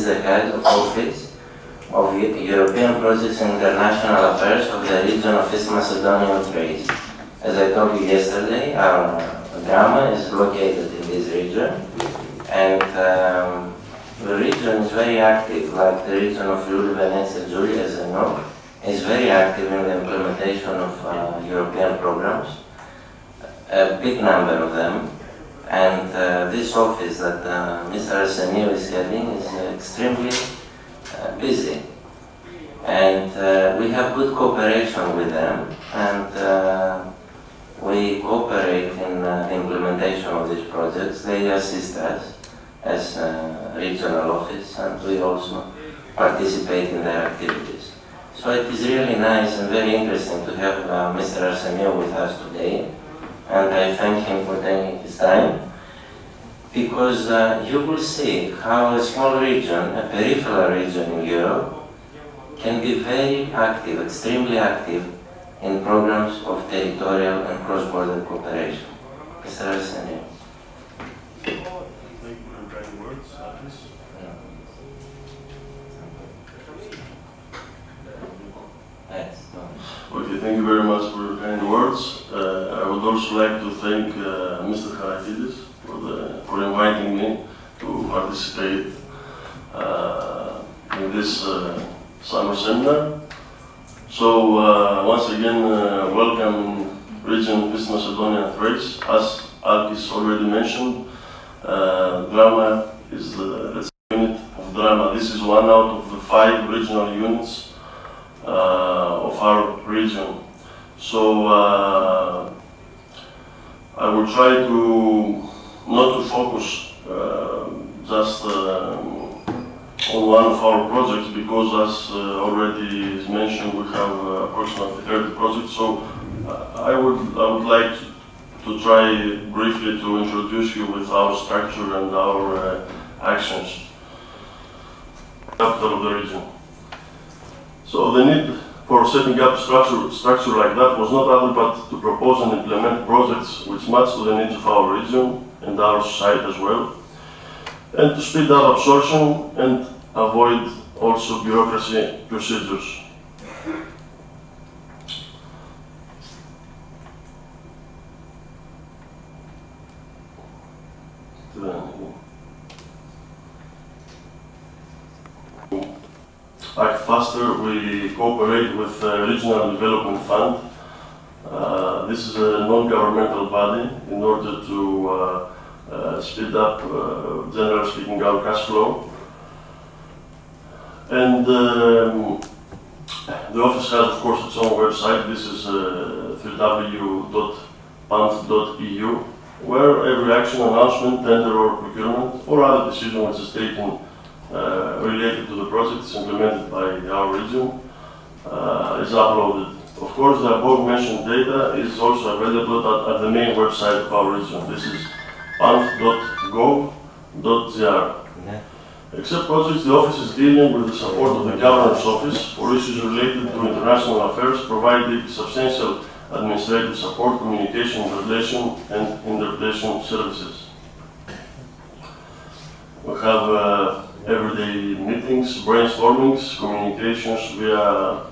is the head of office of European Projects and International Affairs of the region of East Macedonia and Thrace. As I told you yesterday, our drama is located in this region, and the region is very active, like the region of Friuli, Venezia, Giulia, as I know, is very active in the implementation of European programs, a big number of them. And this office that Mr. Arsenio is heading is extremely busy. And we have good cooperation with them, and we cooperate in the implementation of these projects. They assist us as a regional office, and we also participate in their activities. So it is really nice and very interesting to have Mr. Arsenio with us today, and I thank him for taking his time, because you will see how a small region, a peripheral region in Europe, can be very active, extremely active in programs of territorial and cross-border cooperation. Mr. Arsenio. Thank you for your kind words, Atis. Okay, thank you very much for your kind words. I would also like to thank Mr. Charakidis for inviting me to participate in this summer seminar. So once again, welcome region East Macedonia and Thrace. As Alkis already mentioned, drama is the unit of drama. This is one out of the 5 regional units of our region. So I will try to not to focus just on one of our projects, because as already is mentioned, we have approximately 30 projects. So I would like to try briefly to introduce you with our structure and our actions. Capital of the region. So the need for setting up structure like that was not other but to propose and implement projects which match to the needs of our region and our society as well, and to speed up absorption and avoid also bureaucracy procedures. Act faster, we cooperate with the Regional Development Fund. This is a non-governmental body in order to speed up, generally speaking, our cash flow. And the office has, of course, its own website. This is www.panth.eu, where every action, announcement, tender or procurement or other decision which is taken related to the projects implemented by our region is uploaded. Of course, the above mentioned data is also available at the main website of our region. This is panth.gov.gr. Except projects, the office is dealing with the support of the Governor's Office for issues related to international affairs, providing substantial administrative support, communication, translation, and interpretation services. We have everyday meetings, brainstormings, communications via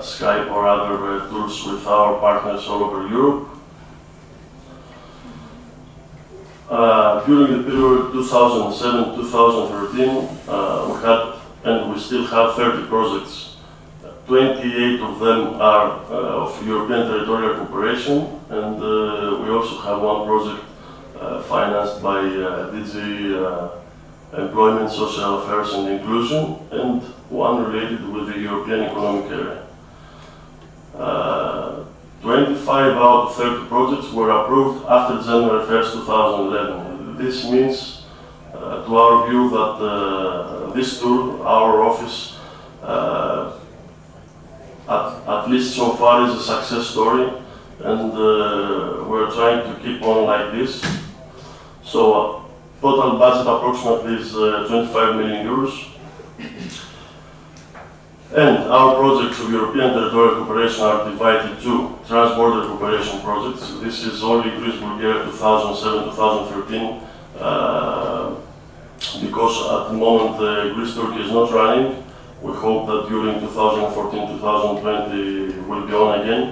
Skype or other tools with our partners all over Europe. During the period 2007-2013, we had, and we still have 30 projects. 28 of them are of European territorial cooperation, and we also have one project financed by DG Employment, Social Affairs and Inclusion, and one related with the European Economic Area. 25 out of 30 projects were approved after January 1st, 2011. This means, to our view, that this tour, our office, at least so far, is a success story, and we're trying to keep on like this. So, total budget approximately is 25 million euros. And our projects of European territorial cooperation are divided to trans-border cooperation projects. This is only Greece, Bulgaria 2007-2013 because at the moment Greece-Turkey is not running. We hope that during 2014-2020 will be on again.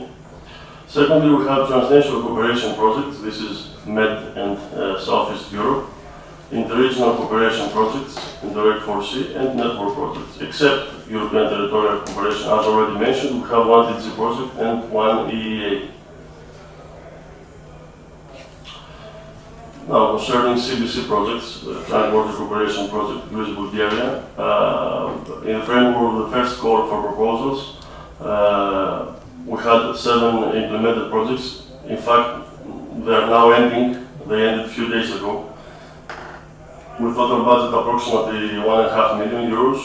Secondly, we have transnational cooperation projects. This is Med and Southeast Europe. Interregional cooperation projects, Indirect 4C, and network projects, except European territorial cooperation. As already mentioned, we have one TG project and one EEA. Now, concerning CBC projects, Trans-Border Cooperation Project, Greece-Bulgaria, in the framework of the first call for proposals, we had 7 implemented projects. In fact, they are now ending. They ended a few days ago, with total budget approximately 1.5 million euros.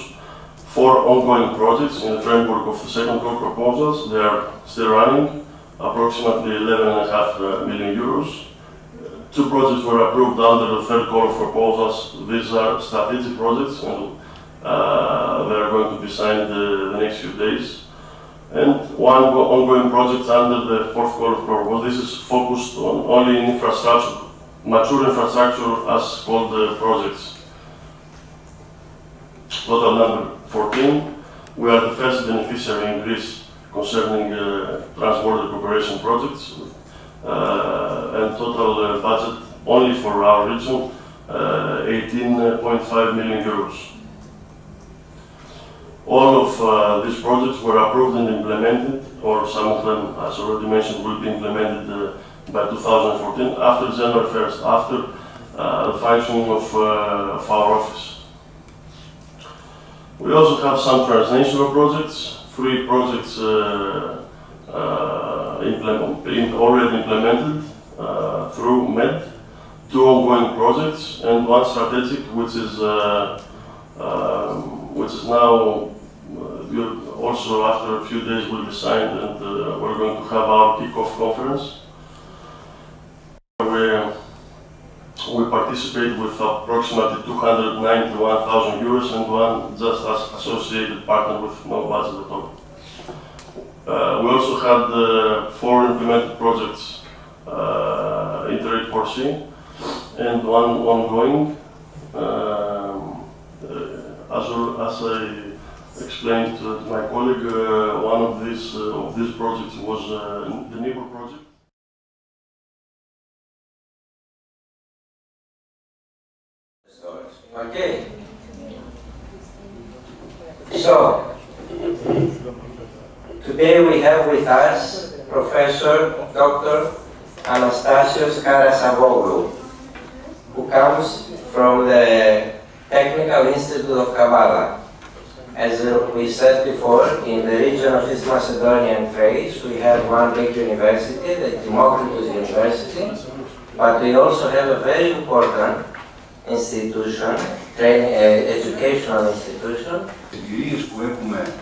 4 ongoing projects in the framework of the second call proposals. They are still running, approximately 11.5 million euros. 2 projects were approved under the third call of proposals. These are strategic projects, and they are going to be signed the next few days. And 1 ongoing project under the fourth call of proposals. This is focused on only in infrastructure, mature infrastructure as called projects. Total number 14. We are the first beneficiary in Greece concerning trans-border cooperation projects, and total budget only for our region 18.5 million euros. All of these projects were approved and implemented, or some of them, as already mentioned, will be implemented by 2014, after January 1st, after the functioning of our office. We also have some transnational projects, 3 projects already implemented through MED, 2 ongoing projects, and 1 strategic, which is now also after a few days will be signed, and we're going to have our kick-off conference. We participate with approximately 291,000 euros and 1 just as associated partner with no budget at all. We also had 4 implemented projects, Interreg 4C, and 1 ongoing. As I explained to my colleague, one of these projects was the neighbor project. Okay. So, today we have with us Professor Dr. Anastasios who comes from the Technical Institute of Kavala. As we said before, in the region of East Macedonia and Thrace, we have one big university, the Democritus University, but we also have a very important institution, educational institution. Εμπειρίες που έχουμε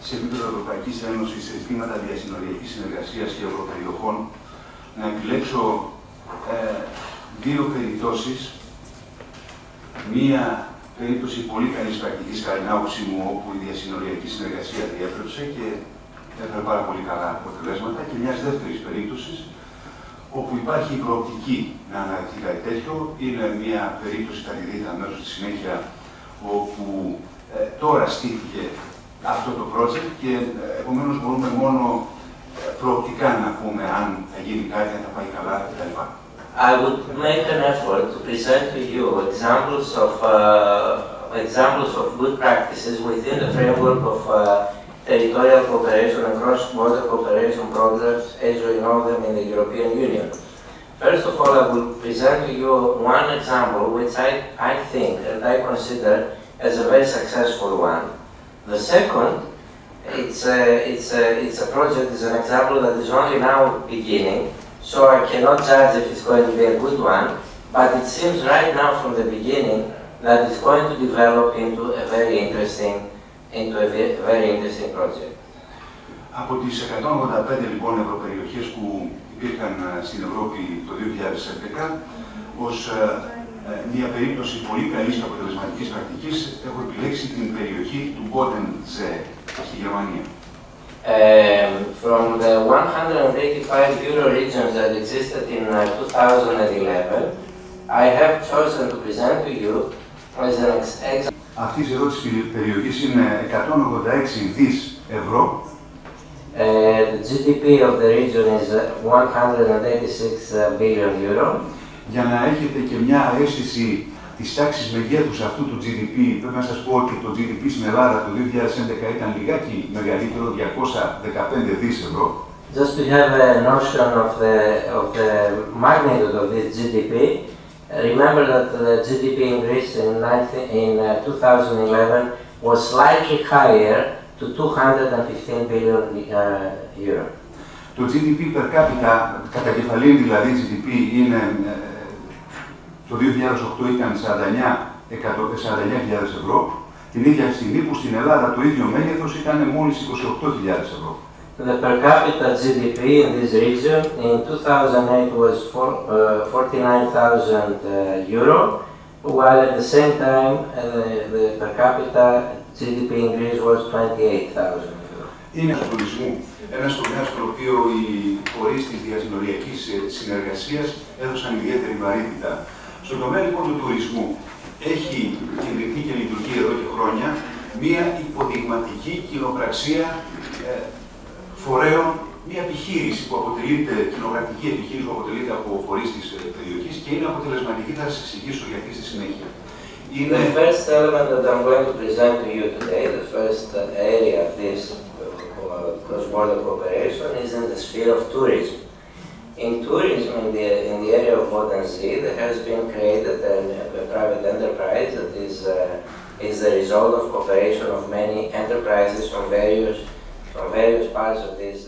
σε επίπεδο Ευρωπαϊκής Ένωσης σε ζητήματα διασυνοριακής συνεργασίας και ευρωπεριοχών, να επιλέξω 2 περιπτώσεις. Μία περίπτωση πολύ καλής πρακτικής κατά την άποψή μου, όπου η διασυνοριακή συνεργασία διέπρεψε και έφερε πάρα πολύ καλά αποτελέσματα, και μιας δεύτερης περίπτωσης, όπου υπάρχει η προοπτική να αναδειχθεί κάτι τέτοιο. Είναι μια περίπτωση, θα τη δείτε αμέσως στη συνέχεια, όπου τώρα στήθηκε αυτό το project και επομένως μπορούμε μόνο προοπτικά να πούμε αν θα γίνει κάτι, αν θα πάει καλά κτλ. I would make an effort to present to you examples of good practices within the framework of territorial cooperation and cross-border cooperation programs as we know them in the European Union. First of all, I will present to you one example which I think and I consider as a very successful one. The second, it's a project, it's an example that is only now beginning, so I cannot judge if it's going to be a good one, but it seems right now from the beginning that it's going to develop into a very interesting project. Από τις 185 λοιπόν ευρωπεριοχές που υπήρχαν στην Ευρώπη το 2011, ως μια περίπτωση πολύ καλής και αποτελεσματικής πρακτικής, έχω επιλέξει την περιοχή του Bodensee στη Γερμανία. From the 185 euro regions that existed in 2011, I have chosen to present to you As an example, Αυτή εδώ της περιοχής είναι 186 δις ευρώ. the GDP of the region is 186 billion euro. Για να έχετε και μια αίσθηση της τάξης μεγέθους αυτού του GDP, πρέπει να σας πω ότι το GDP στην Ελλάδα το 2011 ήταν λιγάκι μεγαλύτερο, 215 δις ευρώ. Just to have a notion of the magnitude of this GDP, remember that the GDP in Greece in 2011 was slightly higher to 215 billion euro. Το GDP per capita, κατά κεφαλήν δηλαδή GDP, είναι, το 2008 ήταν 49.000 ευρώ, την ίδια στιγμή που στην Ελλάδα το ίδιο μέγεθος ήταν μόλις 28.000 ευρώ. The per capita GDP in this region in 2008 was 49,000 euro, while at the same time the per capita GDP in Greece was 28,000 euro. Είναι του τουρισμού ένας τομέας στον οποίο οι φορείς της διασυνοριακής συνεργασίας έδωσαν ιδιαίτερη βαρύτητα. Στον τομέα λοιπόν του τουρισμού έχει ιδρυθεί και λειτουργεί εδώ και χρόνια μία υποδειγματική κοινοπραξία φορέων, μία επιχείρηση που αποτελείται, κοινοπρακτική επιχείρηση που αποτελείται από φορείς της περιοχής και είναι αποτελεσματική, θα σας εξηγήσω γιατί στη συνέχεια. The first element that I'm going to present to you today, the first area of this cross-border cooperation is in the sphere of tourism. In tourism, in the area of Bodensee Sea, there has been created a private enterprise that is the result of cooperation of many enterprises from various parts of this